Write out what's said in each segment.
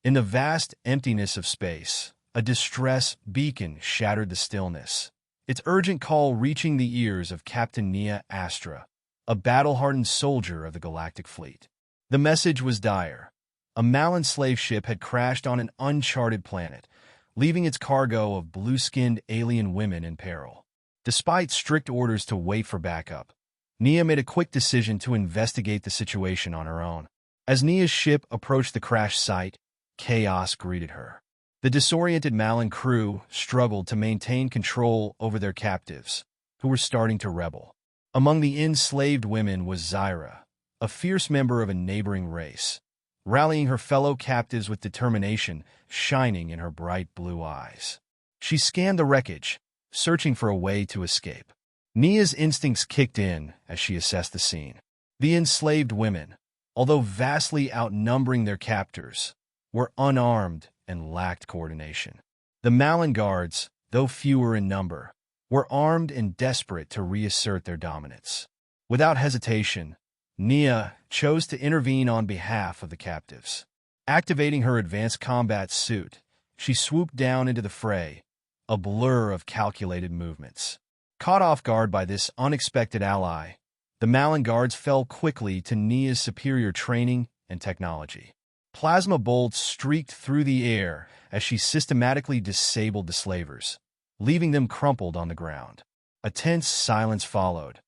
In the vast emptiness of space, a distress beacon shattered the stillness, its urgent call reaching the ears of Captain Nia Astra, a battle-hardened soldier of the Galactic Fleet. The message was dire. A Malon slave ship had crashed on an uncharted planet, leaving its cargo of blue-skinned alien women in peril. Despite strict orders to wait for backup, Nia made a quick decision to investigate the situation on her own. As Nia's ship approached the crash site, chaos greeted her. The disoriented Malon crew struggled to maintain control over their captives, who were starting to rebel. Among the enslaved women was Zaira, a fierce member of a neighboring race, rallying her fellow captives with determination shining in her bright blue eyes. She scanned the wreckage, searching for a way to escape. Nia's instincts kicked in as she assessed the scene. The enslaved women, although vastly outnumbering their captors, were unarmed and lacked coordination. The Malon guards, though fewer in number, were armed and desperate to reassert their dominance. Without hesitation, Nia chose to intervene on behalf of the captives. Activating her advanced combat suit, she swooped down into the fray, a blur of calculated movements. Caught off guard by this unexpected ally, the Malon guards fell quickly to Nia's superior training and technology. Plasma bolts streaked through the air as she systematically disabled the slavers, leaving them crumpled on the ground. A tense silence followed,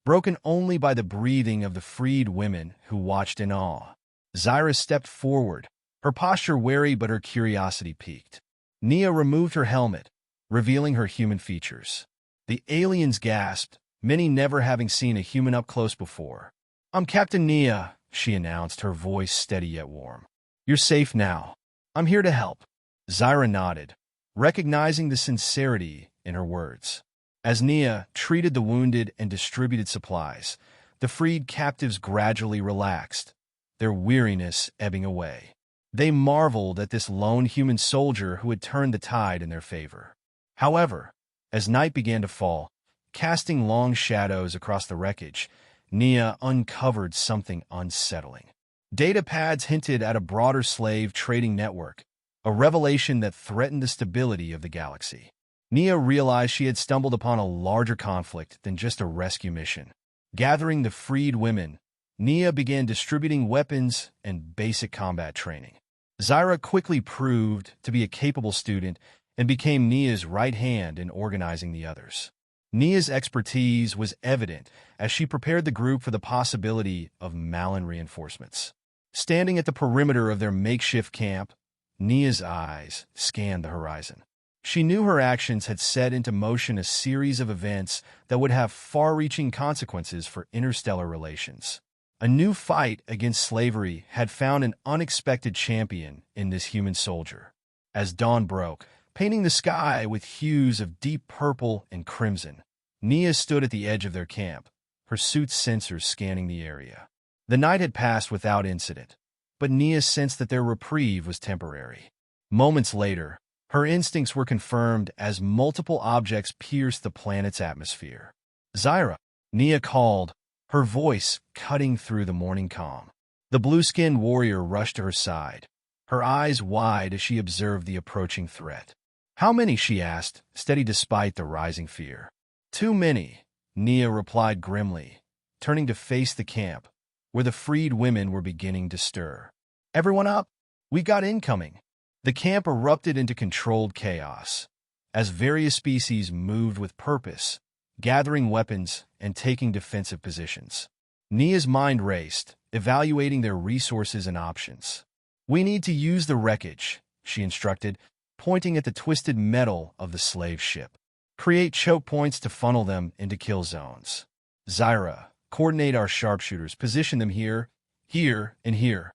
broken only by the breathing of the freed women who watched in awe. Zaira stepped forward, her posture wary but her curiosity piqued. Nia removed her helmet, revealing her human features. The aliens gasped, many never having seen a human up close before. "I'm Captain Nia," she announced, her voice steady yet warm. "You're safe now. I'm here to help." Zaira nodded, recognizing the sincerity in her words. As Nia treated the wounded and distributed supplies, the freed captives gradually relaxed, their weariness ebbing away. They marveled at this lone human soldier who had turned the tide in their favor. However, as night began to fall, casting long shadows across the wreckage, Nia uncovered something unsettling. Data pads hinted at a broader slave trading network, a revelation that threatened the stability of the galaxy. Nia realized she had stumbled upon a larger conflict than just a rescue mission. Gathering the freed women, Nia began distributing weapons and basic combat training. Zaira quickly proved to be a capable student and became Nia's right hand in organizing the others. Nia's expertise was evident as she prepared the group for the possibility of Malon reinforcements. Standing at the perimeter of their makeshift camp, Nia's eyes scanned the horizon. She knew her actions had set into motion a series of events that would have far-reaching consequences for interstellar relations. A new fight against slavery had found an unexpected champion in this human soldier. As dawn broke, painting the sky with hues of deep purple and crimson, Nia stood at the edge of their camp, her suit's sensors scanning the area. The night had passed without incident, but Nia sensed that their reprieve was temporary. Moments later, her instincts were confirmed as multiple objects pierced the planet's atmosphere. "Zaira," Nia called, her voice cutting through the morning calm. The blue-skinned warrior rushed to her side, her eyes wide as she observed the approaching threat. "How many?" she asked, steady despite the rising fear. "Too many," Nia replied grimly, turning to face the camp, where the freed women were beginning to stir. "Everyone up! We got incoming!" The camp erupted into controlled chaos, as various species moved with purpose, gathering weapons and taking defensive positions. Nia's mind raced, evaluating their resources and options. "We need to use the wreckage," she instructed, pointing at the twisted metal of the slave ship. "Create choke points to funnel them into kill zones. Zaira, coordinate our sharpshooters, position them here, here, and here."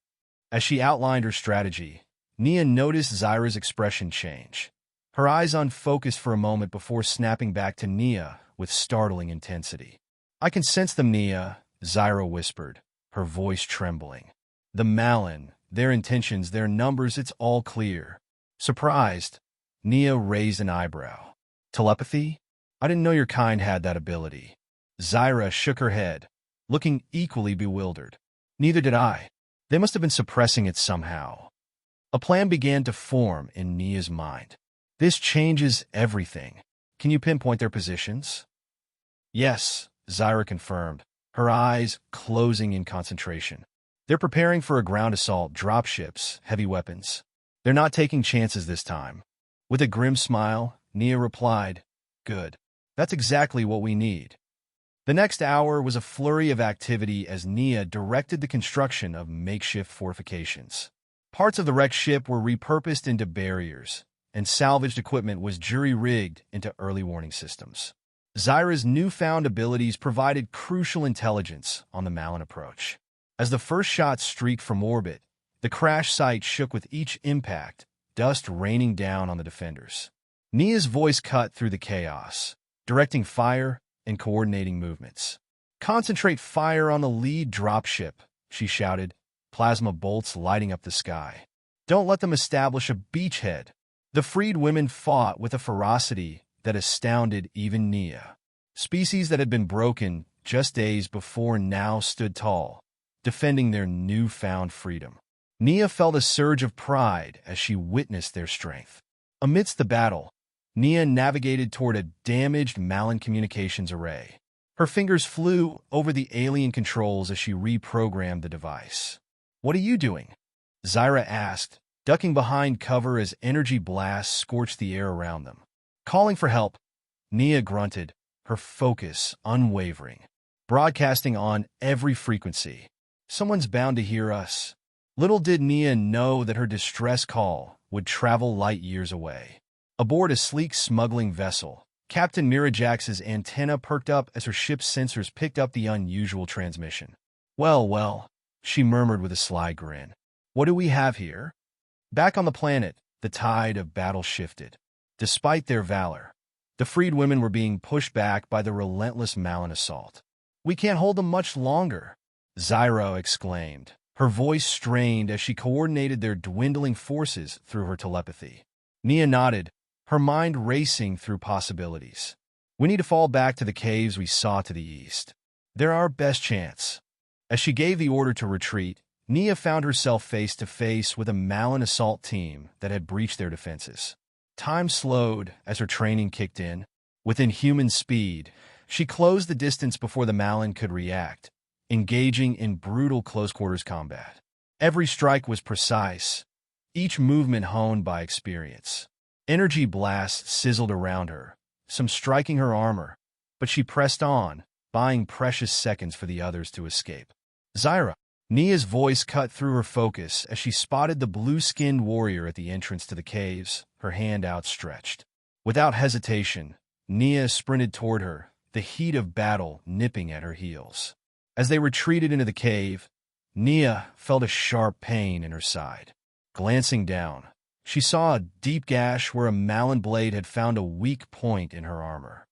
As she outlined her strategy, Nia noticed Zaira's expression change. Her eyes unfocused for a moment before snapping back to Nia with startling intensity. "I can sense them, Nia," Zaira whispered, her voice trembling. "The Malon, their intentions, their numbers, it's all clear." Surprised, Nia raised an eyebrow. "Telepathy? I didn't know your kind had that ability." Zaira shook her head, looking equally bewildered. "Neither did I. They must have been suppressing it somehow." A plan began to form in Nia's mind. This changes everything. Can you pinpoint their positions? Yes, Zaira confirmed, her eyes closing in concentration. They're preparing for a ground assault, dropships, heavy weapons. They're not taking chances this time. With a grim smile, Nia replied, "Good. That's exactly what we need." The next hour was a flurry of activity as Nia directed the construction of makeshift fortifications. Parts of the wrecked ship were repurposed into barriers, and salvaged equipment was jury-rigged into early warning systems. Zaira's newfound abilities provided crucial intelligence on the Malon approach. As the first shot streaked from orbit, the crash site shook with each impact, dust raining down on the defenders. Nia's voice cut through the chaos, directing fire and coordinating movements. "Concentrate fire on the lead dropship," she shouted, plasma bolts lighting up the sky. "Don't let them establish a beachhead." The freed women fought with a ferocity that astounded even Nia. Species that had been broken just days before now stood tall, defending their newfound freedom. Nia felt a surge of pride as she witnessed their strength. Amidst the battle, Nia navigated toward a damaged Malon communications array. Her fingers flew over the alien controls as she reprogrammed the device. "What are you doing?" Zaira asked, ducking behind cover as energy blasts scorched the air around them. "Calling for help," Nia grunted, her focus unwavering, broadcasting on every frequency. "Someone's bound to hear us." Little did Nia know that her distress call would travel light years away. Aboard a sleek smuggling vessel, Captain Mira's antenna perked up as her ship's sensors picked up the unusual transmission. Well, she murmured with a sly grin. "What do we have here?" Back on the planet, the tide of battle shifted. Despite their valor, the freed women were being pushed back by the relentless Malon assault. "We can't hold them much longer," Zaira exclaimed, her voice strained as she coordinated their dwindling forces through her telepathy. Nia nodded, her mind racing through possibilities. "We need to fall back to the caves we saw to the east. They're our best chance." As she gave the order to retreat, Nia found herself face to face with a Malon assault team that had breached their defenses. Time slowed as her training kicked in. Within human speed, she closed the distance before the Malon could react, engaging in brutal close-quarters combat. Every strike was precise, each movement honed by experience. Energy blasts sizzled around her, some striking her armor, but she pressed on, buying precious seconds for the others to escape. "Zaira!" Nia's voice cut through her focus as she spotted the blue-skinned warrior at the entrance to the caves, her hand outstretched. Without hesitation, Nia sprinted toward her, the heat of battle nipping at her heels. As they retreated into the cave, Nia felt a sharp pain in her side. Glancing down, she saw a deep gash where a Malon blade had found a weak point in her armor.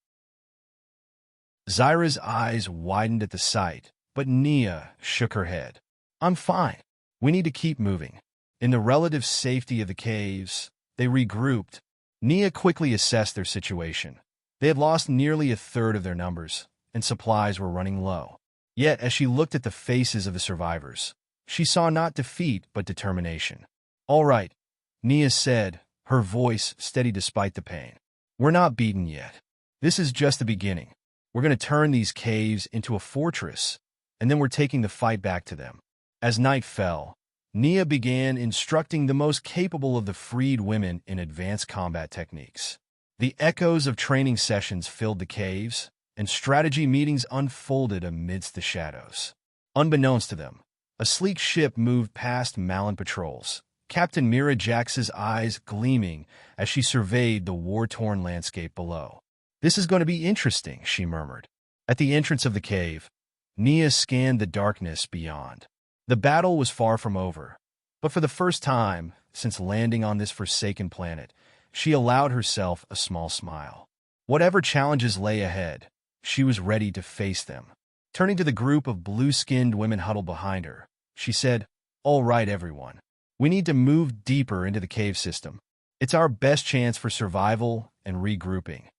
Zaira's eyes widened at the sight, but Nia shook her head. "I'm fine. We need to keep moving." In the relative safety of the caves, they regrouped. Nia quickly assessed their situation. They had lost nearly a third of their numbers, and supplies were running low. Yet, as she looked at the faces of the survivors, she saw not defeat but determination. "All right," Nia said, her voice steady despite the pain. "We're not beaten yet. This is just the beginning. We're going to turn these caves into a fortress, and then we're taking the fight back to them." As night fell, Nia began instructing the most capable of the freed women in advanced combat techniques. The echoes of training sessions filled the caves, and strategy meetings unfolded amidst the shadows. Unbeknownst to them, a sleek ship moved past Malon patrols, Captain Mira's eyes gleaming as she surveyed the war-torn landscape below. "This is going to be interesting," she murmured. At the entrance of the cave, Nia scanned the darkness beyond. The battle was far from over, but for the first time since landing on this forsaken planet, she allowed herself a small smile. Whatever challenges lay ahead, she was ready to face them. Turning to the group of blue-skinned women huddled behind her, she said, "All right, everyone. We need to move deeper into the cave system. It's our best chance for survival and regrouping."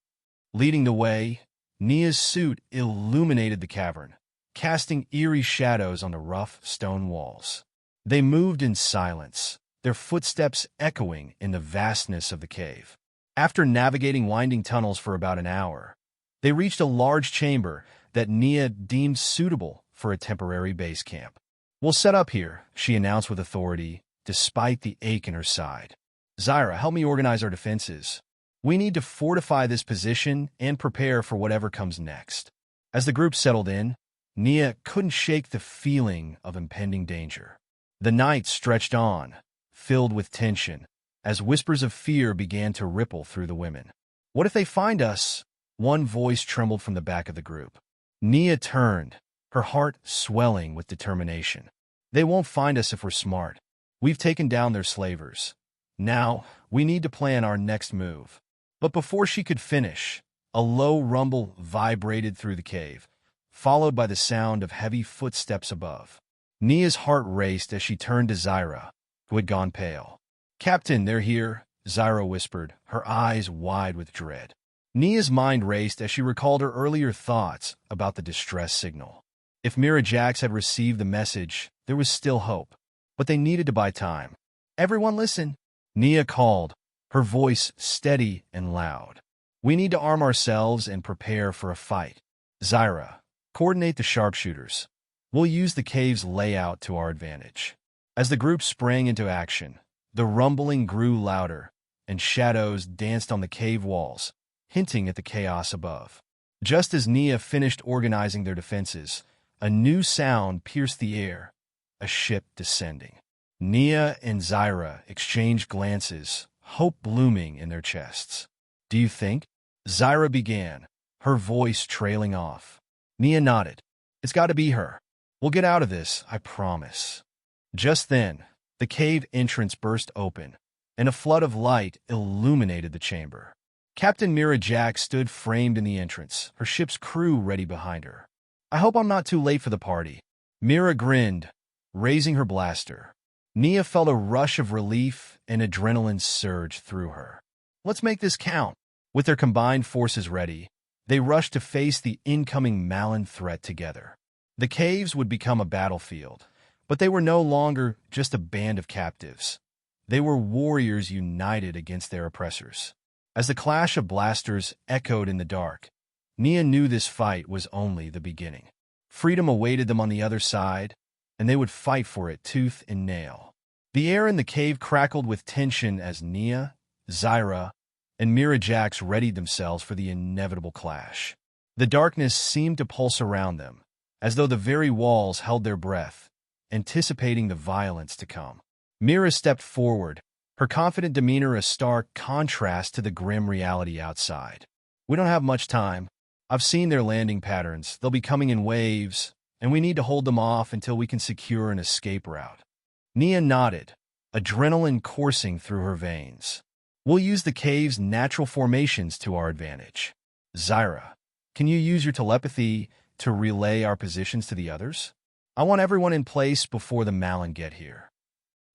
Leading the way, Nia's suit illuminated the cavern, casting eerie shadows on the rough stone walls. They moved in silence, their footsteps echoing in the vastness of the cave. After navigating winding tunnels for about an hour, they reached a large chamber that Nia deemed suitable for a temporary base camp. "We'll set up here," she announced with authority, despite the ache in her side. "Zaira, help me organize our defenses. We need to fortify this position and prepare for whatever comes next." As the group settled in, Nia couldn't shake the feeling of impending danger. The night stretched on, filled with tension, as whispers of fear began to ripple through the women. "What if they find us?" One voice trembled from the back of the group. Nia turned, her heart swelling with determination. "They won't find us if we're smart. We've taken down their slavers. Now, we need to plan our next move." But before she could finish, a low rumble vibrated through the cave, followed by the sound of heavy footsteps above. Nia's heart raced as she turned to Zaira, who had gone pale. "Captain, they're here," Zaira whispered, her eyes wide with dread. Nia's mind raced as she recalled her earlier thoughts about the distress signal. If Mira had received the message, there was still hope, but they needed to buy time. "Everyone listen," Nia called, her voice steady and loud. "We need to arm ourselves and prepare for a fight. Zaira, coordinate the sharpshooters. We'll use the cave's layout to our advantage." As the group sprang into action, the rumbling grew louder, and shadows danced on the cave walls, hinting at the chaos above. Just as Nia finished organizing their defenses, a new sound pierced the air, a ship descending. Nia and Zaira exchanged glances, hope blooming in their chests. "Do you think?" Zaira began, her voice trailing off. Nia nodded. "It's got to be her. We'll get out of this, I promise." Just then, the cave entrance burst open, and a flood of light illuminated the chamber. Captain Mira stood framed in the entrance, her ship's crew ready behind her. "I hope I'm not too late for the party." Mira grinned, raising her blaster. Nia felt a rush of relief and adrenaline surge through her. "Let's make this count." With their combined forces ready, they rushed to face the incoming Malon threat together. The caves would become a battlefield, but they were no longer just a band of captives. They were warriors united against their oppressors. As the clash of blasters echoed in the dark, Nia knew this fight was only the beginning. Freedom awaited them on the other side, and they would fight for it tooth and nail. The air in the cave crackled with tension as Nia, Zaira, and Mira readied themselves for the inevitable clash. The darkness seemed to pulse around them, as though the very walls held their breath, anticipating the violence to come. Mira stepped forward, her confident demeanor a stark contrast to the grim reality outside. "We don't have much time. I've seen their landing patterns. They'll be coming in waves, and we need to hold them off until we can secure an escape route." Nia nodded, adrenaline coursing through her veins. "We'll use the cave's natural formations to our advantage. Zaira, can you use your telepathy to relay our positions to the others? I want everyone in place before the Malon get here."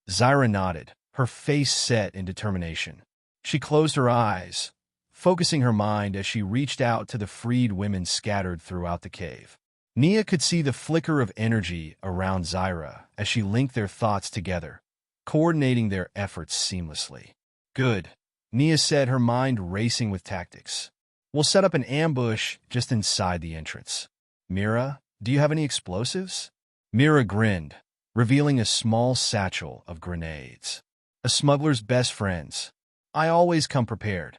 Zaira nodded, her face set in determination. She closed her eyes, focusing her mind as she reached out to the freed women scattered throughout the cave. Nia could see the flicker of energy around Zaira as she linked their thoughts together, coordinating their efforts seamlessly. "Good," Nia said, her mind racing with tactics. "We'll set up an ambush just inside the entrance. Mira, do you have any explosives?" Mira grinned, revealing a small satchel of grenades. "A smuggler's best friends. I always come prepared."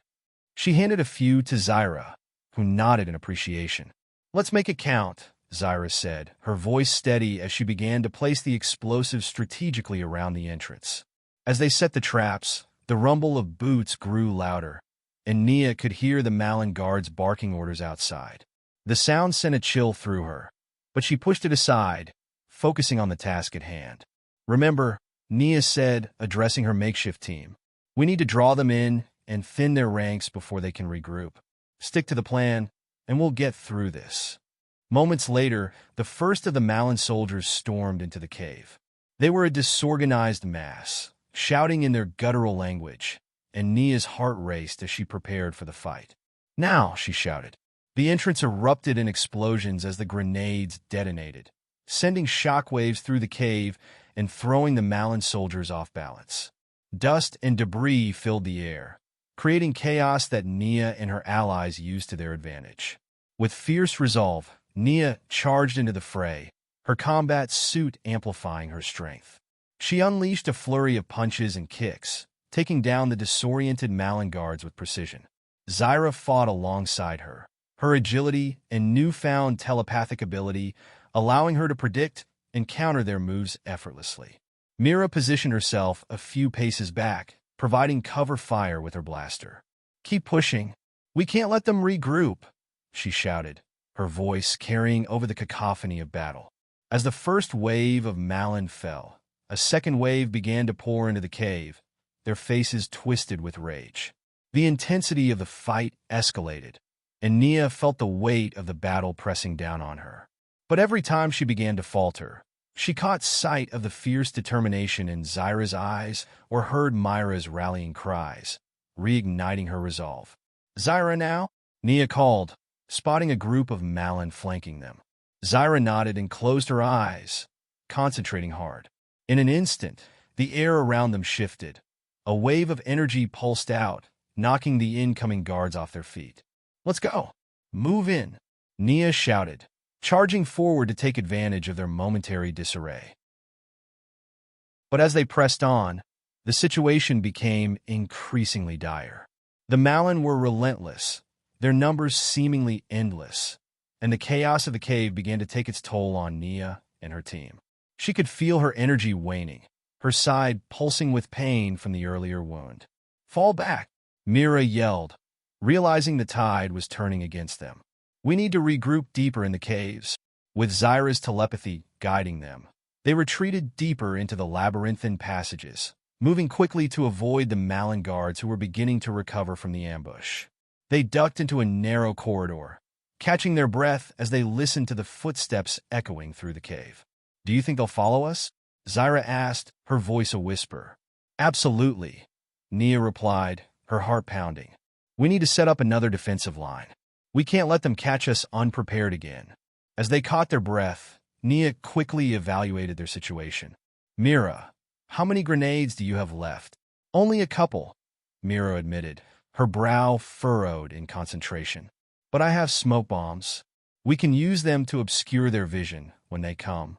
She handed a few to Zaira, who nodded in appreciation. "Let's make it count," Zaira said, her voice steady as she began to place the explosives strategically around the entrance. As they set the traps, the rumble of boots grew louder, and Nia could hear the Malon guards barking orders outside. The sound sent a chill through her, but she pushed it aside, focusing on the task at hand. "Remember," Nia said, addressing her makeshift team, "we need to draw them in and thin their ranks before they can regroup. Stick to the plan, and we'll get through this." Moments later, the first of the Malon soldiers stormed into the cave. They were a disorganized mass, shouting in their guttural language, and Nia's heart raced as she prepared for the fight. "Now!" she shouted. The entrance erupted in explosions as the grenades detonated, sending shockwaves through the cave and throwing the Malon soldiers off balance. Dust and debris filled the air, creating chaos that Nia and her allies used to their advantage. With fierce resolve, Nia charged into the fray, her combat suit amplifying her strength. She unleashed a flurry of punches and kicks, taking down the disoriented Malon guards with precision. Zaira fought alongside her, her agility and newfound telepathic ability allowing her to predict and counter their moves effortlessly. Mira positioned herself a few paces back, providing cover fire with her blaster. "Keep pushing. We can't let them regroup," she shouted, her voice carrying over the cacophony of battle. As the first wave of Malon fell, a second wave began to pour into the cave, their faces twisted with rage. The intensity of the fight escalated, and Nia felt the weight of the battle pressing down on her. But every time she began to falter, she caught sight of the fierce determination in Zaira's eyes or heard Mira's rallying cries, reigniting her resolve. "Zaira now?" Nia called, spotting a group of Malon flanking them. Zaira nodded and closed her eyes, concentrating hard. In an instant, the air around them shifted. A wave of energy pulsed out, knocking the incoming guards off their feet. "Let's go! Move in!" Nia shouted, charging forward to take advantage of their momentary disarray. But as they pressed on, the situation became increasingly dire. The Malon were relentless, their numbers seemingly endless, and the chaos of the cave began to take its toll on Nia and her team. She could feel her energy waning, her side pulsing with pain from the earlier wound. "Fall back!" Mira yelled, realizing the tide was turning against them. "We need to regroup deeper in the caves." With Zaira's telepathy guiding them, they retreated deeper into the labyrinthine passages, moving quickly to avoid the Malon guards who were beginning to recover from the ambush. They ducked into a narrow corridor, catching their breath as they listened to the footsteps echoing through the cave. "Do you think they'll follow us?" Zaira asked, her voice a whisper. "Absolutely," Nia replied, her heart pounding. "We need to set up another defensive line. We can't let them catch us unprepared again." As they caught their breath, Nia quickly evaluated their situation. "Mira, how many grenades do you have left?" "Only a couple," Mira admitted, her brow furrowed in concentration. "But I have smoke bombs. We can use them to obscure their vision when they come."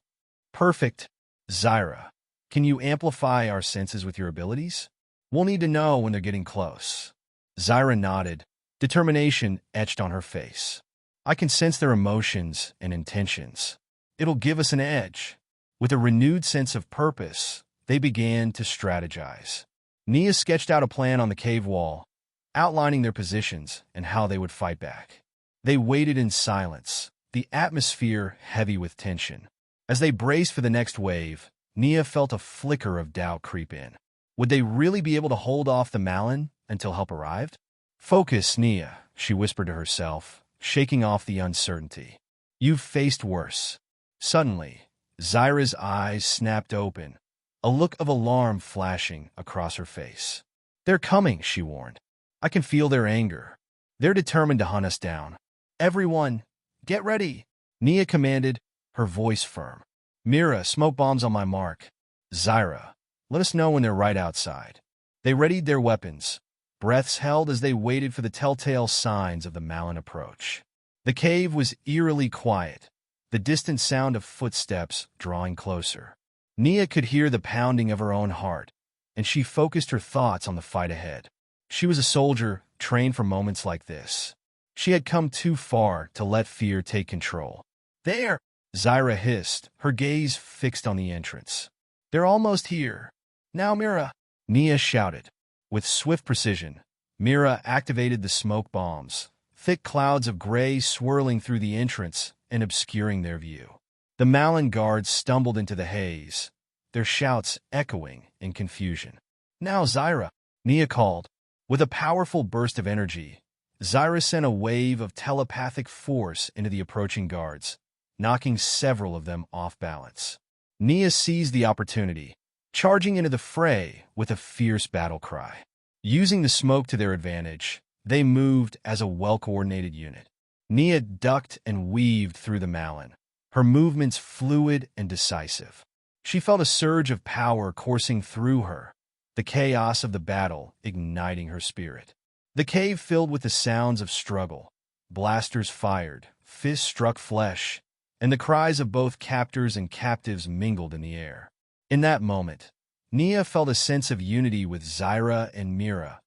"Perfect. Zaira, can you amplify our senses with your abilities? We'll need to know when they're getting close." Zaira nodded, determination etched on her face. "I can sense their emotions and intentions. It'll give us an edge." With a renewed sense of purpose, they began to strategize. Nia sketched out a plan on the cave wall, outlining their positions and how they would fight back. They waited in silence, the atmosphere heavy with tension. As they braced for the next wave, Nia felt a flicker of doubt creep in. Would they really be able to hold off the Malon until help arrived? "Focus, Nia," she whispered to herself, shaking off the uncertainty. "You've faced worse." Suddenly, Zaira's eyes snapped open, a look of alarm flashing across her face. "They're coming," she warned. "I can feel their anger. They're determined to hunt us down." "Everyone, get ready," Nia commanded, her voice firm. "Mira, smoke bombs on my mark. Zaira, let us know when they're right outside." They readied their weapons, breaths held as they waited for the telltale signs of the Malon approach. The cave was eerily quiet, the distant sound of footsteps drawing closer. Nia could hear the pounding of her own heart, and she focused her thoughts on the fight ahead. She was a soldier trained for moments like this. She had come too far to let fear take control. "There!" Zaira hissed, her gaze fixed on the entrance. "They're almost here. Now, Mira!" Nia shouted. With swift precision, Mira activated the smoke bombs, thick clouds of gray swirling through the entrance and obscuring their view. The Malon guards stumbled into the haze, their shouts echoing in confusion. "Now, Zaira!" Nia called. With a powerful burst of energy, Zaira sent a wave of telepathic force into the approaching guards, knocking several of them off balance. Nia seized the opportunity, charging into the fray with a fierce battle cry. Using the smoke to their advantage, they moved as a well-coordinated unit. Nia ducked and weaved through the Malon, her movements fluid and decisive. She felt a surge of power coursing through her, the chaos of the battle igniting her spirit. The cave filled with the sounds of struggle. Blasters fired, fists struck flesh, and the cries of both captors and captives mingled in the air. In that moment, Nia felt a sense of unity with Zaira and Mira,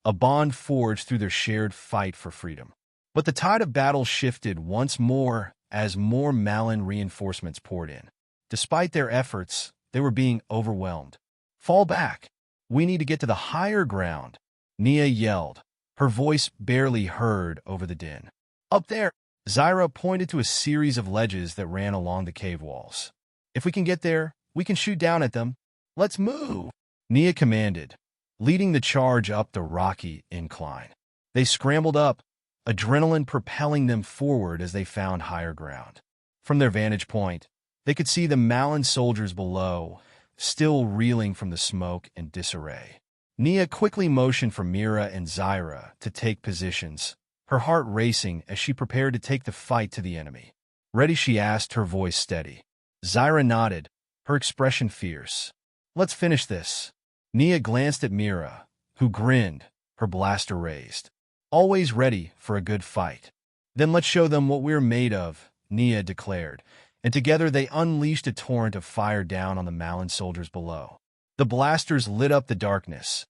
a bond forged through their shared fight for freedom. But the tide of battle shifted once more as more Malon reinforcements poured in. Despite their efforts, they were being overwhelmed. "Fall back! We need to get to the higher ground," Nia yelled, her voice barely heard over the din. "Up there!" Zaira pointed to a series of ledges that ran along the cave walls. "If we can get there, we can shoot down at them. Let's move!" Nia commanded, leading the charge up the rocky incline. They scrambled up, adrenaline propelling them forward as they found higher ground. From their vantage point, they could see the Malon soldiers below, still reeling from the smoke and disarray. Nia quickly motioned for Mira and Zaira to take positions, her heart racing as she prepared to take the fight to the enemy. "Ready?" she asked, her voice steady. Zaira nodded, her expression fierce. "Let's finish this." Nia glanced at Mira, who grinned, her blaster raised. "Always ready for a good fight." "Then let's show them what we're made of," Nia declared, and together they unleashed a torrent of fire down on the Malon soldiers below. The blasters lit up the darkness,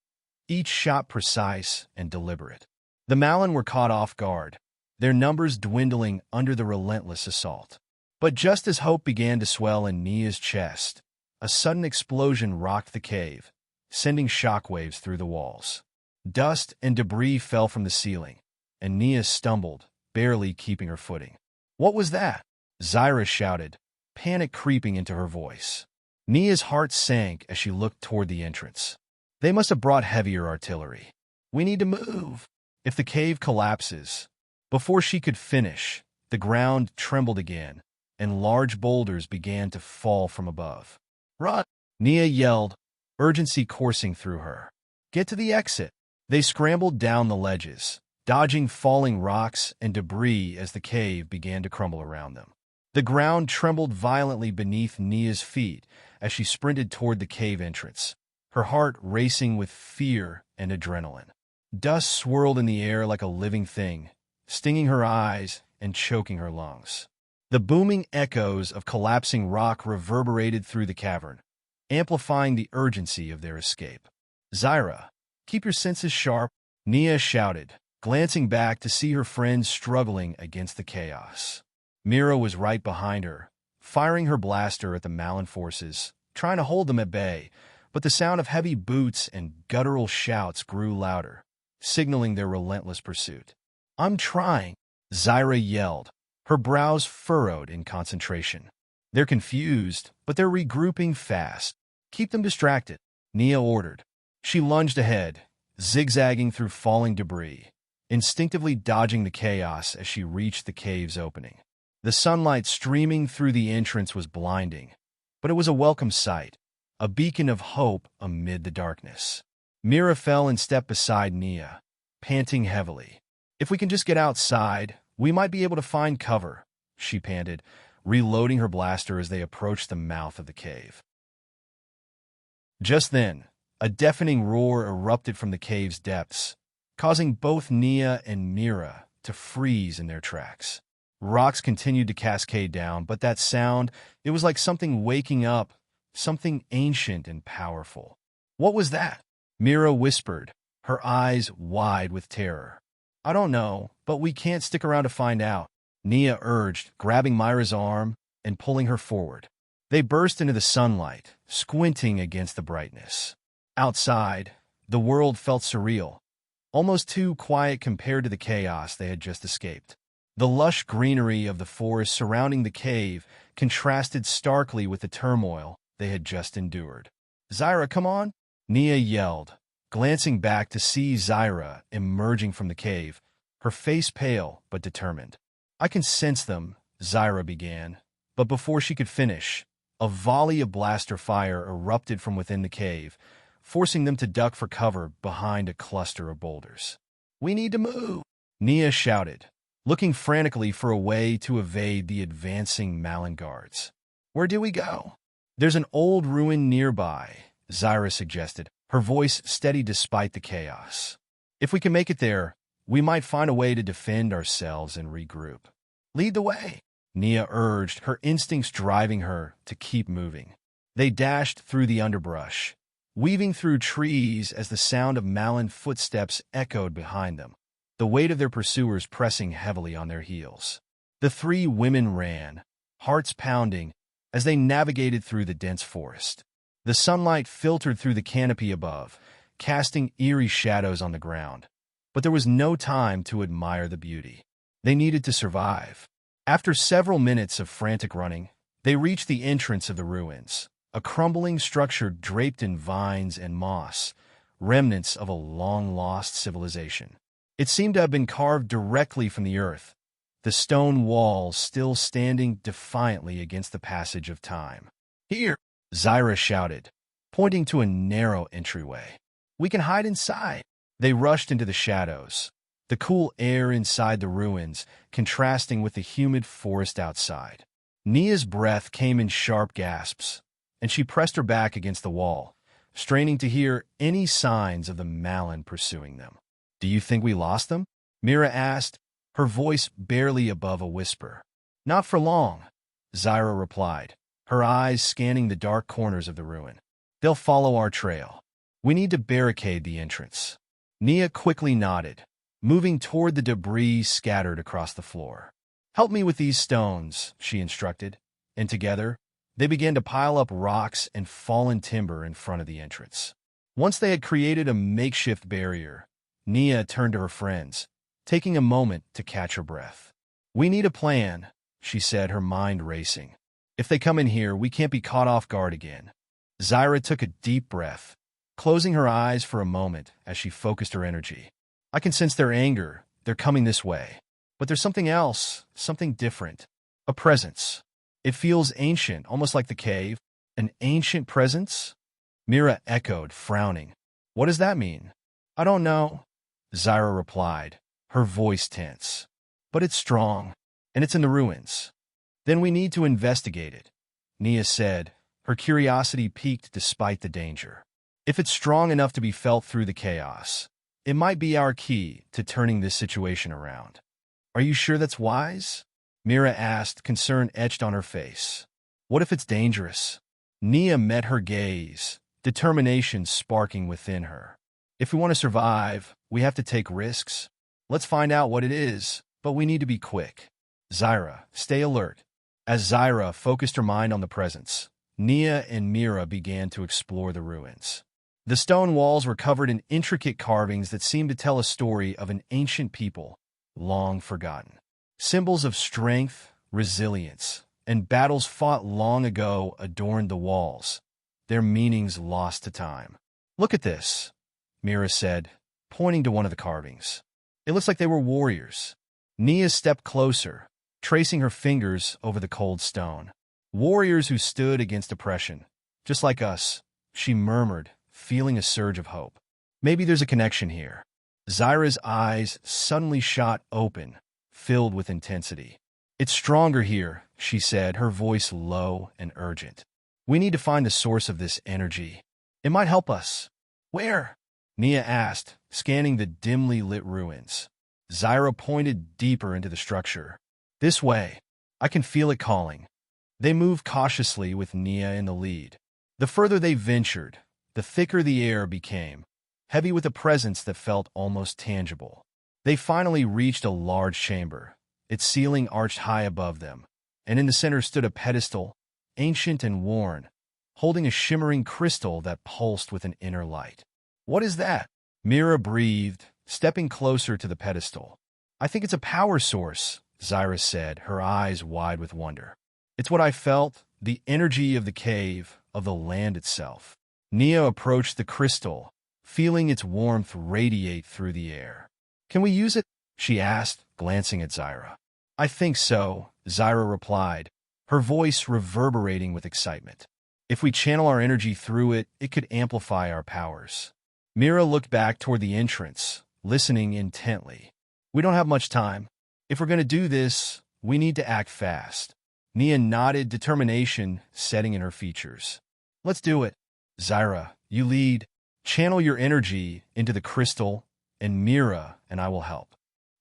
each shot precise and deliberate. The Malon were caught off guard, their numbers dwindling under the relentless assault. But just as hope began to swell in Nia's chest, a sudden explosion rocked the cave, sending shockwaves through the walls. Dust and debris fell from the ceiling, and Nia stumbled, barely keeping her footing. "What was that?" Zaira shouted, panic creeping into her voice. Nia's heart sank as she looked toward the entrance. "They must have brought heavier artillery. We need to move. If the cave collapses..." Before she could finish, the ground trembled again, and large boulders began to fall from above. "Run!" Nia yelled, urgency coursing through her. "Get to the exit." They scrambled down the ledges, dodging falling rocks and debris as the cave began to crumble around them. The ground trembled violently beneath Nia's feet as she sprinted toward the cave entrance, her heart racing with fear and adrenaline. Dust swirled in the air like a living thing, stinging her eyes and choking her lungs. The booming echoes of collapsing rock reverberated through the cavern, amplifying the urgency of their escape. "Zaira, keep your senses sharp," Nia shouted, glancing back to see her friends struggling against the chaos. Mira was right behind her, firing her blaster at the Malon forces, trying to hold them at bay, but the sound of heavy boots and guttural shouts grew louder, signaling their relentless pursuit. "I'm trying," Zaira yelled, her brows furrowed in concentration. "They're confused, but they're regrouping fast. Keep them distracted," Nia ordered. She lunged ahead, zigzagging through falling debris, instinctively dodging the chaos as she reached the cave's opening. The sunlight streaming through the entrance was blinding, but it was a welcome sight, a beacon of hope amid the darkness. Mira fell in step beside Nia, panting heavily. "If we can just get outside, we might be able to find cover," she panted, reloading her blaster as they approached the mouth of the cave. Just then, a deafening roar erupted from the cave's depths, causing both Nia and Mira to freeze in their tracks. Rocks continued to cascade down, but that sound, it was like something waking up, something ancient and powerful. "What was that?" Mira whispered, her eyes wide with terror. "I don't know, but we can't stick around to find out," Nia urged, grabbing Mira's arm and pulling her forward. They burst into the sunlight, squinting against the brightness. Outside, the world felt surreal, almost too quiet compared to the chaos they had just escaped. The lush greenery of the forest surrounding the cave contrasted starkly with the turmoil they had just endured. "Zaira, come on!" Nia yelled, glancing back to see Zaira emerging from the cave, her face pale but determined. "I can sense them," Zaira began, but before she could finish, a volley of blaster fire erupted from within the cave, forcing them to duck for cover behind a cluster of boulders. "We need to move," Nia shouted, looking frantically for a way to evade the advancing Malon guards. "Where do we go?" "There's an old ruin nearby," Zaira suggested, her voice steady despite the chaos. If we can make it there, we might find a way to defend ourselves and regroup. Lead the way, Nia urged, her instincts driving her to keep moving. They dashed through the underbrush, weaving through trees as the sound of Malon footsteps echoed behind them, the weight of their pursuers pressing heavily on their heels. The three women ran, hearts pounding, as they navigated through the dense forest. The sunlight filtered through the canopy above, casting eerie shadows on the ground. But there was no time to admire the beauty. They needed to survive. After several minutes of frantic running, they reached the entrance of the ruins, a crumbling structure draped in vines and moss, remnants of a long-lost civilization. It seemed to have been carved directly from the earth, the stone walls still standing defiantly against the passage of time. "Here!" Zaira shouted, pointing to a narrow entryway. "We can hide inside." They rushed into the shadows, the cool air inside the ruins contrasting with the humid forest outside. Nia's breath came in sharp gasps, and she pressed her back against the wall, straining to hear any signs of the Malon pursuing them. "Do you think we lost them?" Mira asked, her voice barely above a whisper. "Not for long," Zaira replied, her eyes scanning the dark corners of the ruin. "They'll follow our trail. We need to barricade the entrance." Nia quickly nodded, moving toward the debris scattered across the floor. "Help me with these stones," she instructed, and together, they began to pile up rocks and fallen timber in front of the entrance. Once they had created a makeshift barrier, Nia turned to her friends, taking a moment to catch her breath. "We need a plan," she said, her mind racing. "If they come in here, we can't be caught off guard again." Zaira took a deep breath, closing her eyes for a moment as she focused her energy. "I can sense their anger. They're coming this way. But there's something else, something different. A presence. It feels ancient, almost like the cave. An ancient presence?" Mira echoed, frowning. "What does that mean?" "I don't know," Zaira replied, her voice tense. "But it's strong, and it's in the ruins." "Then we need to investigate it," Nia said, her curiosity piqued despite the danger. "If it's strong enough to be felt through the chaos, it might be our key to turning this situation around." "Are you sure that's wise?" Mira asked, concern etched on her face. "What if it's dangerous?" Nia met her gaze, determination sparking within her. "If we want to survive, we have to take risks. Let's find out what it is, but we need to be quick. Zaira, stay alert." As Zaira focused her mind on the presence, Nia and Mira began to explore the ruins. The stone walls were covered in intricate carvings that seemed to tell a story of an ancient people, long forgotten. Symbols of strength, resilience, and battles fought long ago adorned the walls, their meanings lost to time. "Look at this," Mira said, pointing to one of the carvings. "It looks like they were warriors." Nia stepped closer, tracing her fingers over the cold stone. "Warriors who stood against oppression, just like us," she murmured, feeling a surge of hope. "Maybe there's a connection here." Zaira's eyes suddenly shot open, filled with intensity. "It's stronger here," she said, her voice low and urgent. "We need to find the source of this energy. It might help us." "Where?" Nia asked, scanning the dimly lit ruins. Zaira pointed deeper into the structure. "This way. I can feel it calling." They moved cautiously with Nia in the lead. The further they ventured, the thicker the air became, heavy with a presence that felt almost tangible. They finally reached a large chamber, its ceiling arched high above them, and in the center stood a pedestal, ancient and worn, holding a shimmering crystal that pulsed with an inner light. "What is that?" Mira breathed, stepping closer to the pedestal. "I think it's a power source," Zaira said, her eyes wide with wonder. "It's what I felt, the energy of the cave, of the land itself." Nia approached the crystal, feeling its warmth radiate through the air. "Can we use it?" she asked, glancing at Zaira. "I think so," Zaira replied, her voice reverberating with excitement. "If we channel our energy through it, it could amplify our powers." Mira looked back toward the entrance, listening intently. "We don't have much time. If we're going to do this, we need to act fast." Nia nodded, determination setting in her features. "Let's do it." "Zaira, you lead," Channel your energy into the crystal, and Mira and I will help.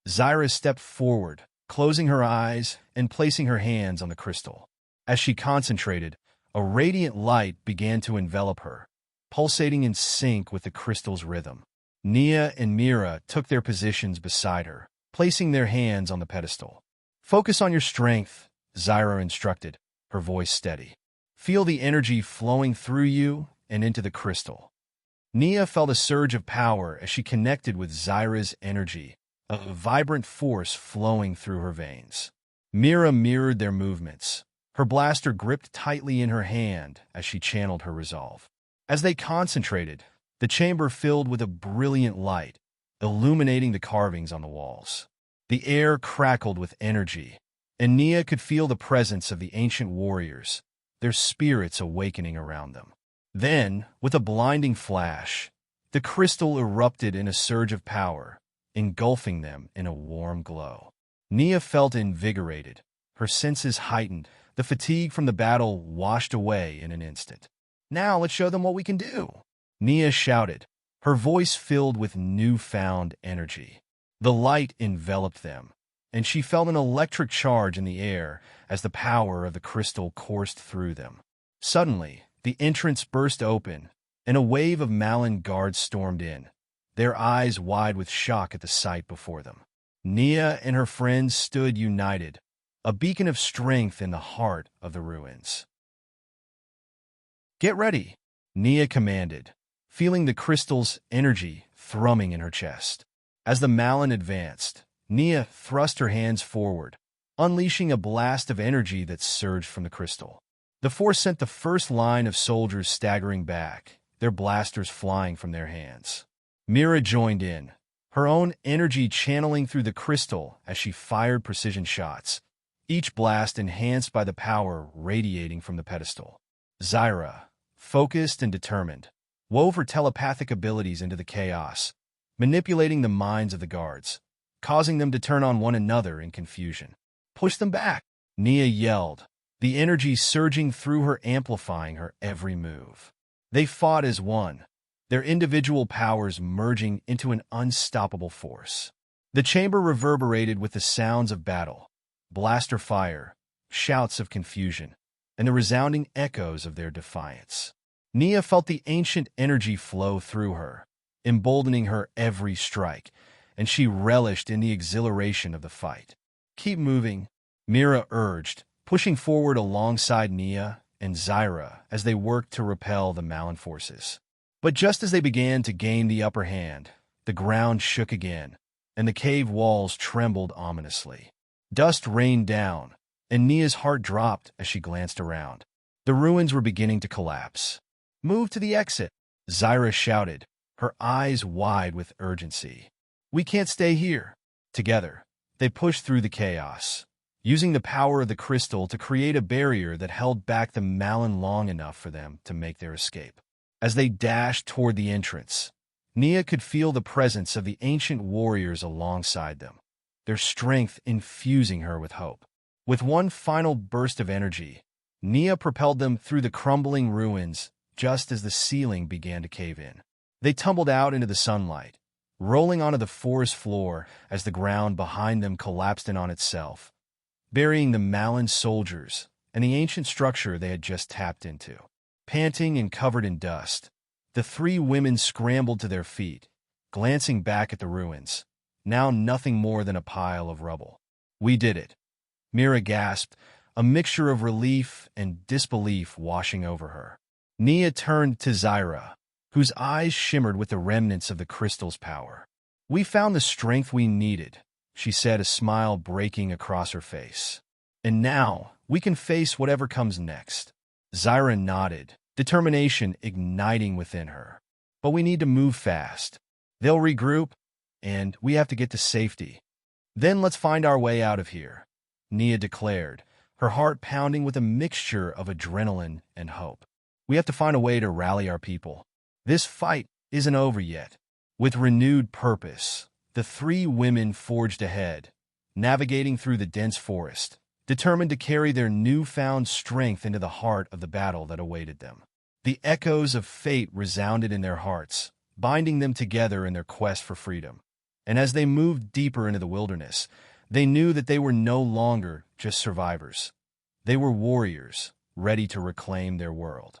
Zaira stepped forward, closing her eyes and placing her hands on the crystal. As she concentrated, a radiant light began to envelop her, pulsating in sync with the crystal's rhythm. Nia and Mira took their positions beside her, placing their hands on the pedestal. Focus on your strength, Zaira instructed, her voice steady. Feel the energy flowing through you and into the crystal. Nia felt a surge of power as she connected with Zaira's energy, a vibrant force flowing through her veins. Mira mirrored their movements, her blaster gripped tightly in her hand as she channeled her resolve. As they concentrated, the chamber filled with a brilliant light, illuminating the carvings on the walls. The air crackled with energy, and Nia could feel the presence of the ancient warriors, their spirits awakening around them. Then, with a blinding flash, the crystal erupted in a surge of power, engulfing them in a warm glow. Nia felt invigorated, her senses heightened, the fatigue from the battle washed away in an instant. "Now let's show them what we can do," Nia shouted, her voice filled with newfound energy. The light enveloped them, and she felt an electric charge in the air as the power of the crystal coursed through them. Suddenly, the entrance burst open, and a wave of Malon guards stormed in, their eyes wide with shock at the sight before them. Nia and her friends stood united, a beacon of strength in the heart of the ruins. "Get ready," Nia commanded, feeling the crystal's energy thrumming in her chest. As the Malon advanced, Nia thrust her hands forward, unleashing a blast of energy that surged from the crystal. The force sent the first line of soldiers staggering back, their blasters flying from their hands. Mira joined in, her own energy channeling through the crystal as she fired precision shots, each blast enhanced by the power radiating from the pedestal. Zaira, focused and determined, wove her telepathic abilities into the chaos, manipulating the minds of the guards, causing them to turn on one another in confusion. "Push them back," Nia yelled, the energy surging through her, amplifying her every move. They fought as one, their individual powers merging into an unstoppable force. The chamber reverberated with the sounds of battle, blaster fire, shouts of confusion, and the resounding echoes of their defiance. Nia felt the ancient energy flow through her, emboldening her every strike, and she relished in the exhilaration of the fight. "Keep moving," Mira urged, pushing forward alongside Nia and Zaira as they worked to repel the Malon forces. But just as they began to gain the upper hand, the ground shook again, and the cave walls trembled ominously. Dust rained down, and Nia's heart dropped as she glanced around. The ruins were beginning to collapse. "Move to the exit," Zaira shouted, her eyes wide with urgency. "We can't stay here." Together, they pushed through the chaos, using the power of the crystal to create a barrier that held back the Malon long enough for them to make their escape. As they dashed toward the entrance, Nia could feel the presence of the ancient warriors alongside them, their strength infusing her with hope. With one final burst of energy, Nia propelled them through the crumbling ruins just as the ceiling began to cave in. They tumbled out into the sunlight, rolling onto the forest floor as the ground behind them collapsed in on itself, burying the Malon soldiers and the ancient structure they had just tapped into. Panting and covered in dust, the three women scrambled to their feet, glancing back at the ruins, now nothing more than a pile of rubble. "We did it," Mira gasped, a mixture of relief and disbelief washing over her. Nia turned to Zaira, whose eyes shimmered with the remnants of the crystal's power. "We found the strength we needed," she said, a smile breaking across her face. "And now, we can face whatever comes next." Zaira nodded, determination igniting within her. "But we need to move fast. They'll regroup, and we have to get to safety. Then let's find our way out of here," Nia declared, her heart pounding with a mixture of adrenaline and hope. "We have to find a way to rally our people. This fight isn't over yet." With renewed purpose, the three women forged ahead, navigating through the dense forest, determined to carry their newfound strength into the heart of the battle that awaited them. The echoes of fate resounded in their hearts, binding them together in their quest for freedom. And as they moved deeper into the wilderness, they knew that they were no longer just survivors. They were warriors, ready to reclaim their world.